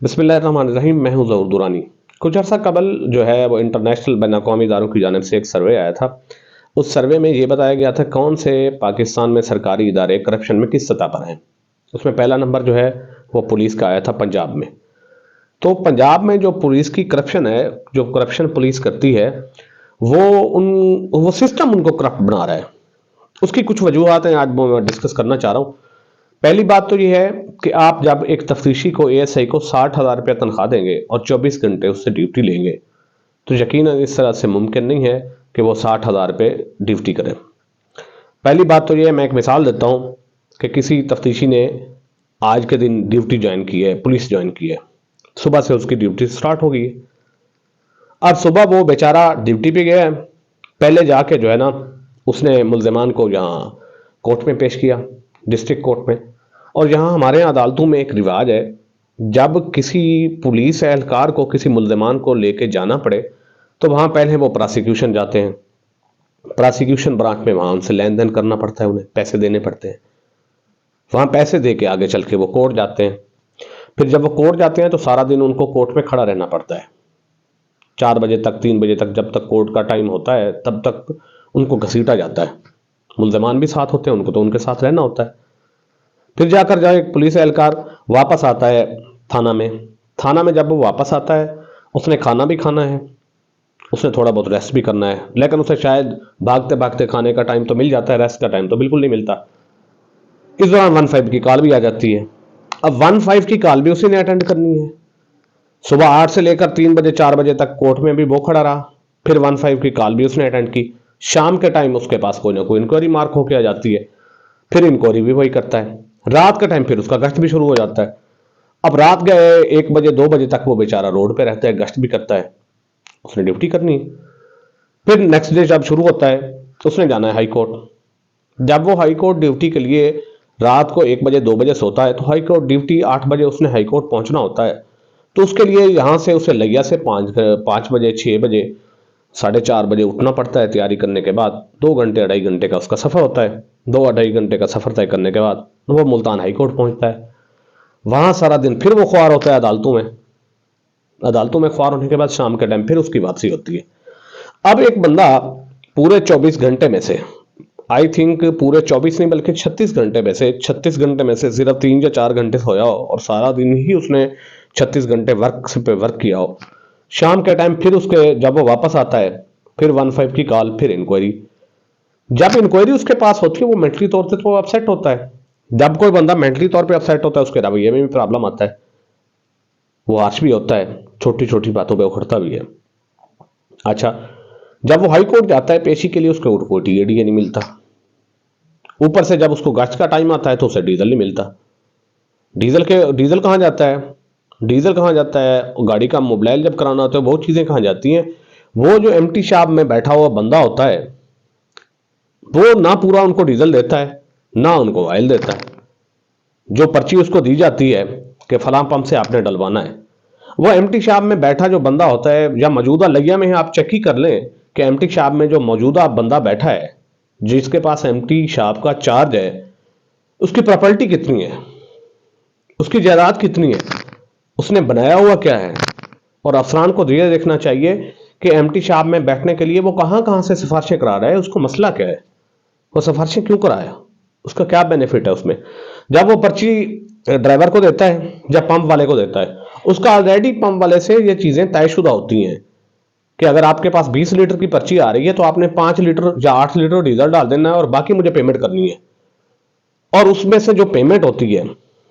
बिस्मिल्लाहिर्रहमानिर्रहीम। मैं हूं ज़हूर दुरानी। कुछ अर्सा कबल जो है वो इंटरनेशनल बैन अवी इदारों की जानिब से एक सर्वे आया था। उस सर्वे में ये बताया गया था कौन से पाकिस्तान में सरकारी इदारे करप्शन में किस सतह पर हैं। उसमें पहला नंबर जो है वो पुलिस का आया था पंजाब में। तो पंजाब में जो पुलिस की करप्शन है, जो करप्शन पुलिस करती है, वो उन वो सिस्टम उनको करप्ट बना रहा है। उसकी कुछ वजूहत हैं, आज वो मैं डिस्कस करना चाह रहा हूँ। पहली बात तो ये है कि आप जब एक तफ्तीशी को, एएसआई को 60,000 रुपया तनख्वाह देंगे और 24 घंटे उससे ड्यूटी लेंगे, तो यकीनन इस तरह से मुमकिन नहीं है कि वो 60,000 रुपये ड्यूटी करें। पहली बात तो ये है, मैं एक मिसाल देता हूँ कि किसी तफ्तीशी ने आज के दिन ड्यूटी ज्वाइन की है, पुलिस ज्वाइन की है, सुबह से उसकी ड्यूटी स्टार्ट हो गई है। अब सुबह वो बेचारा ड्यूटी पे गया है, पहले जाके जो है ना उसने मुल्जिमान को यहाँ कोर्ट में पेश किया, डिस्ट्रिक्ट कोर्ट में। और यहाँ हमारे यहाँ अदालतों में एक रिवाज है, जब किसी पुलिस एहलकार को किसी मुल्जिमान को लेके जाना पड़े तो वहाँ पहले वो प्रोसिक्यूशन जाते हैं, प्रोसिक्यूशन ब्रांच में वहाँ उनसे लेन देन करना पड़ता है, उन्हें पैसे देने पड़ते हैं। वहाँ पैसे दे के आगे चल के वो कोर्ट जाते हैं। फिर जब वो कोर्ट जाते हैं तो सारा दिन उनको कोर्ट में खड़ा रहना पड़ता है, 4 बजे तक, 3 बजे तक, जब तक कोर्ट का टाइम होता है तब तक उनको घसीटा जाता है। मुल्जिमान भी साथ होते हैं, उनको तो उनके साथ रहना होता है। फिर जाकर जब एक पुलिस एहलकार वापस आता है थाना में, थाना में जब वो वापस आता है, उसने खाना भी खाना है, उसने थोड़ा बहुत रेस्ट भी करना है, लेकिन उसे शायद भागते भागते खाने का टाइम तो मिल जाता है, रेस्ट का टाइम तो बिल्कुल नहीं मिलता। इस दौरान 15 की कॉल भी आ जाती है। अब 15 की कॉल भी उसी ने अटेंड करनी है। सुबह 8 से लेकर 3 बजे 4 बजे तक कोर्ट में भी वो खड़ा रहा, फिर 15 की कॉल भी उसने अटेंड की। शाम के टाइम उसके पास कोई ना कोई इंक्वायरी मार्क होके आ जाती है, फिर इंक्वायरी भी वही करता है। रात का टाइम फिर उसका गश्त भी शुरू हो जाता है। अब रात गए 1 बजे 2 बजे तक वो बेचारा रोड पे रहता है, गश्त भी करता है, उसने ड्यूटी करनी है। फिर नेक्स्ट डे जब शुरू होता है तो उसने जाना है हाई कोर्ट। जब वो हाई कोर्ट ड्यूटी के लिए रात को 1 बजे 2 बजे सोता है, तो हाई कोर्ट ड्यूटी 8 बजे उसने हाई कोर्ट पहुंचना होता है। तो उसके लिए यहाँ से उसे लिया से 5 बजे 6 बजे 4:30 बजे उठना पड़ता है। तैयारी करने के बाद 2 घंटे 2.5 घंटे का उसका सफ़र होता है। 2 2.5 घंटे का सफ़र तय करने के बाद वो मुल्तान हाई कोर्ट पहुंचता है। वहाँ सारा दिन फिर वो ख्वार होता है अदालतों में। अदालतों में ख्वार होने के बाद शाम के टाइम फिर उसकी वापसी होती है। अब एक बंदा पूरे 24 घंटे में से, आई थिंक पूरे 24 नहीं बल्कि 36 घंटे में से, 36 घंटे में से सिर्फ 3 या 4 घंटे सोया हो और सारा दिन ही उसने 36 घंटे वर्क पे वर्क किया हो। शाम के टाइम फिर उसके जब वो वापस आता है, फिर 15 की कॉल, फिर इंक्वायरी। जब इंक्वायरी उसके पास होती है वो मेंटली तौर पे तो अपसेट होता है। जब कोई बंदा मेंटली तौर पे अपसेट होता है उसके रवैये में भी प्रॉब्लम आता है, वो हार्श भी होता है, छोटी छोटी बातों पे उखड़ता भी है। अच्छा, जब वो हाई कोर्ट जाता है पेशी के लिए, उसको कोई टीएडीए नहीं मिलता। ऊपर से जब उसको गश्त का टाइम आता है तो उसे डीजल नहीं मिलता। डीजल कहाँ जाता है? डीजल कहाँ जाता है? गाड़ी का मोबाइल जब कराना होता है, बहुत चीजें कहाँ जाती हैं। वो जो एम्प्टी शॉप में बैठा हुआ बंदा होता है, वो ना पूरा उनको डीजल देता है, ना उनको ऑयल देता है। जो पर्ची उसको दी जाती है कि फलां पंप से आपने डलवाना है, वो एम्प्टी शॉप में बैठा जो बंदा होता है, या मौजूदा लगिया में आप चेक ही कर लें कि एम्प्टी शॉप में जो मौजूदा बंदा बैठा है, जिसके पास एम्प्टी शॉप का चार्ज है, उसकी प्रॉपर्टी कितनी है, उसकी जायदाद कितनी है, उसने बनाया हुआ क्या है। और अफसरान को ये देखना चाहिए कि एम्प्टी शॉप में बैठने के लिए वो कहाँ कहाँ से सिफारिशें करा रहा है, उसको मसला क्या है, वो सिफारिशें क्यों कराया, उसका क्या बेनिफिट है उसमें। जब वो पर्ची ड्राइवर को देता है, जब पंप वाले को देता है, उसका ऑलरेडी पंप वाले से ये चीजें तयशुदा होती हैं कि अगर आपके पास 20 लीटर की पर्ची आ रही है तो आपने 5 लीटर या 8 लीटर डीजल डाल देना है और बाकी मुझे पेमेंट करनी है। और उसमें से जो पेमेंट होती है,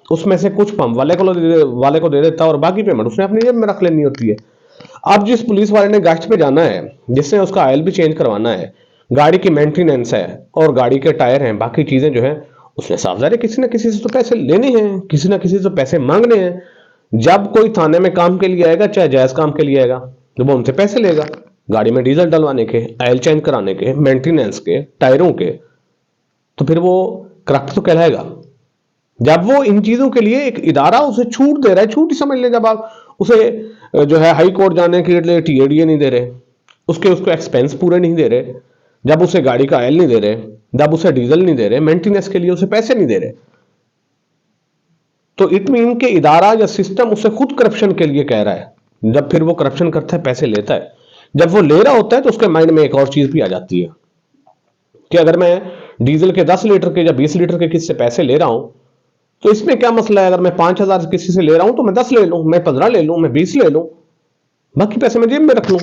उसमें से कुछ पंप वाले को दे देता है और बाकी पेमेंट उसने अपनी जेब में रख लेनी होती है। अब जिस पुलिस वाले ने गश्त पे जाना है, जिसने उसका ऑयल भी चेंज करवाना है, गाड़ी की मेंटेनेंस है और गाड़ी के टायर हैं, बाकी चीजें जो है, उसने साफ ज़ाहिर है किसी ना किसी से तो पैसे लेने हैं, किसी ना किसी से पैसे मांगने हैं। जब कोई थाने में काम के लिए आएगा, चाहे जायज काम के लिए आएगा, तो वो उनसे पैसे लेगा, गाड़ी में डीजल डलवाने के, ऑयल चेंज कराने के, मेंटेनेंस के, टायरों के। तो फिर वो करप्ट तो कहलाएगा। जब वो इन चीजों के लिए एक इदारा उसे छूट दे रहा है, छूट ही समझ लें, जब आप उसे जो है हाई कोर्ट जाने के लिए टीएडीए नहीं दे रहे, उसको एक्सपेंस पूरे नहीं दे रहे, जब उसे गाड़ी का ऑयल नहीं दे रहे, जब उसे डीजल नहीं दे रहे, मेंटेनेंस के लिए उसे पैसे नहीं दे रहे, तो इट मीन के इदारा या सिस्टम उसे खुद करप्शन के लिए कह रहा है। जब फिर वो करप्शन करता है, पैसे लेता है, जब वो ले रहा होता है तो उसके माइंड में एक और चीज भी आ जाती है कि अगर मैं डीजल के 10 लीटर के या 20 लीटर के किसी से पैसे ले रहा हूं तो इसमें क्या मसला है। अगर मैं 5,000 किसी से ले रहा हूं तो मैं 10 ले लूं, मैं 15 ले लूं, मैं 20 ले लूं, बाकी पैसे मैं जेब में रख लूं।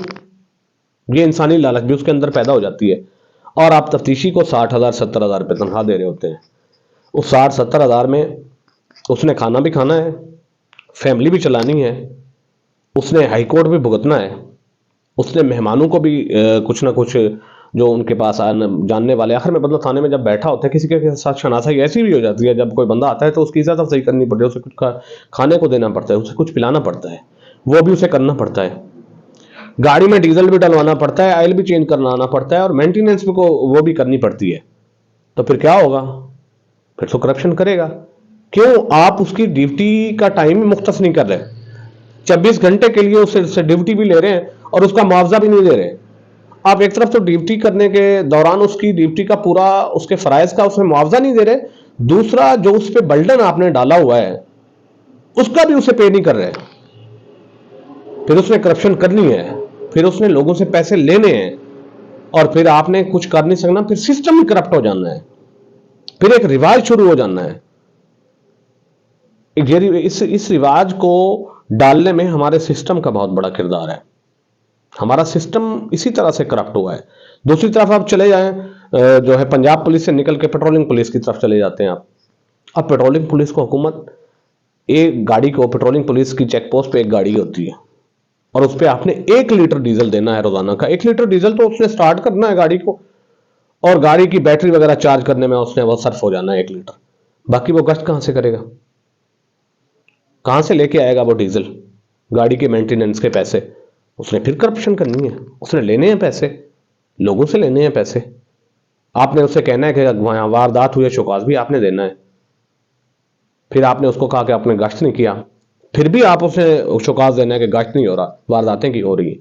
ये इंसानी लालच भी उसके अंदर पैदा हो जाती है। और आप तफ्तीशी को 60,000 70,000 रुपये तनख्वाह दे रहे होते हैं। उस 60-70,000 में उसने खाना भी खाना है, फैमिली भी चलानी है, उसने हाई कोर्ट भी भुगतना है, उसने मेहमानों को भी कुछ ना कुछ जो उनके पास जानने वाले, आखिर में बंदा थाने में जब बैठा होता है किसी के साथ शनासाई ऐसी भी हो जाती है, जब कोई बंदा आता है तो उसकी इज्जत अफजाई करनी पड़ती है, उसे कुछ खाने को देना पड़ता है, उसे कुछ पिलाना पड़ता है, वो भी उसे करना पड़ता है, गाड़ी में डीजल भी डलवाना पड़ता है, ऑयल भी चेंज करना पड़ता है, और मेंटेनेंस को वो भी करनी पड़ती है। तो फिर क्या होगा? फिर तो करप्शन करेगा। क्यों? आप उसकी ड्यूटी का टाइम मुख्तस नहीं कर रहे, 24 घंटे के लिए उससे ड्यूटी भी ले रहे हैं और उसका मुआवजा भी नहीं दे रहे। आप एक तरफ तो ड्यूटी करने के दौरान उसकी ड्यूटी का पूरा, उसके फराइज का उसमें मुआवजा नहीं दे रहे, दूसरा जो उस पर बर्डन आपने डाला हुआ है उसका भी उसे पे नहीं कर रहे। फिर उसने करप्शन करनी है, फिर उसने लोगों से पैसे लेने हैं, और फिर आपने कुछ कर नहीं सकना, फिर सिस्टम ही करप्ट हो जाना है, फिर एक रिवाज शुरू हो जाना है। इस रिवाज को डालने में हमारे सिस्टम का बहुत बड़ा किरदार है। हमारा सिस्टम इसी तरह से करप्ट हुआ है। दूसरी तरफ आप चले जाएं, जो है पंजाब पुलिस से निकल के पेट्रोलिंग पुलिस की तरफ चले जाते हैं आप। अब पेट्रोलिंग पुलिस को हुकूमत एक गाड़ी को, पेट्रोलिंग पुलिस की चेक पोस्ट पे एक गाड़ी होती है और उस पर आपने 1 लीटर डीजल देना है रोजाना का। 1 लीटर डीजल तो उसने स्टार्ट करना है गाड़ी को, और गाड़ी की बैटरी वगैरह चार्ज करने में उसने वो सर्फ हो जाना है 1 लीटर। बाकी वो गश्त कहां से करेगा? कहां से लेके आएगा वो डीजल? गाड़ी के मेंटेनेंस के पैसे उसने फिर करप्शन करनी है, उसने लेने हैं पैसे, लोगों से लेने हैं पैसे। आपने उससे कहना है कि वहां वारदात हुई है, शोकाज भी आपने देना है। फिर आपने उसको कहा कि आपने गश्त नहीं किया, फिर भी आप उसे शोकाज देना है कि गश्त नहीं हो रहा, वारदातें की हो रही है।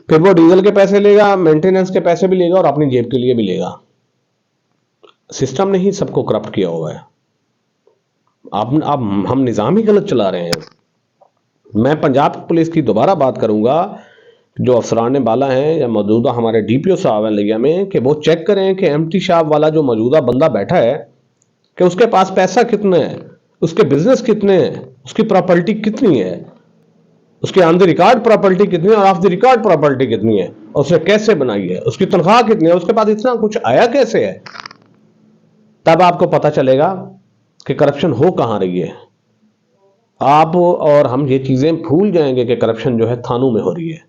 फिर वो डीजल के पैसे लेगा, मेंटेनेंस के पैसे भी लेगा और अपनी जेब के लिए भी लेगा। सिस्टम ने ही सबको करप्ट किया हुआ है। आप हम निजाम ही गलत चला रहे हैं। मैं पंजाब पुलिस की दोबारा बात करूंगा, जो अफसरान बाला हैं या मौजूदा हमारे डीपीओ साहब हैं लिया में, कि वो चेक करें कि एम्प्टी शॉप वाला जो मौजूदा बंदा बैठा है कि उसके पास पैसा कितना है, उसके बिजनेस कितने हैं, उसकी प्रॉपर्टी कितनी है, उसके ऑन द रिकॉर्ड प्रॉपर्टी कितनी है और ऑफ द रिकॉर्ड प्रॉपर्टी कितनी है, और उसने कैसे बनाई है, उसकी तनख्वाह कितनी है, उसके पास इतना कुछ आया कैसे है। तब आपको पता चलेगा कि करप्शन हो कहां रही है। आप और हम ये चीजें भूल जाएंगे कि करप्शन जो है थानों में हो रही है।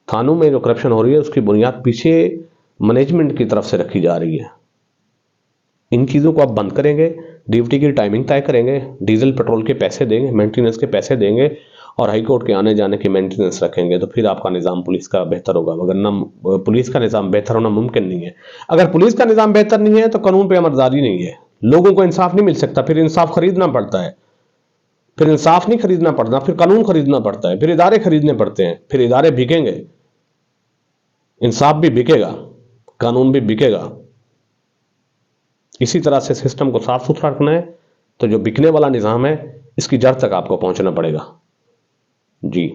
थानों में जो करप्शन हो रही है उसकी बुनियाद पीछे मैनेजमेंट की तरफ से रखी जा रही है। इन चीज़ों को आप बंद करेंगे, ड्यूटी की टाइमिंग तय करेंगे, डीजल पेट्रोल के पैसे देंगे, मेंटेनेंस के पैसे देंगे, और हाई कोर्ट के आने जाने की मेंटेनेंस रखेंगे, तो फिर आपका निज़ाम पुलिस का बेहतर होगा। वरना पुलिस का निज़ाम बेहतर होना मुमकिन नहीं है। अगर पुलिस का निज़ाम बेहतर नहीं है तो कानून पे अमलदारी नहीं है, लोगों को इंसाफ नहीं मिल सकता, फिर इंसाफ खरीदना पड़ता है। फिर इंसाफ नहीं खरीदना पड़ता, फिर कानून खरीदना पड़ता है, फिर इदारे खरीदने पड़ते हैं, फिर इदारे बिकेंगे, इंसाफ भी बिकेगा, कानून भी बिकेगा। इसी तरह से सिस्टम को साफ सुथरा रखना है तो जो बिकने वाला निज़ाम है इसकी जड़ तक आपको पहुंचना पड़ेगा। जी।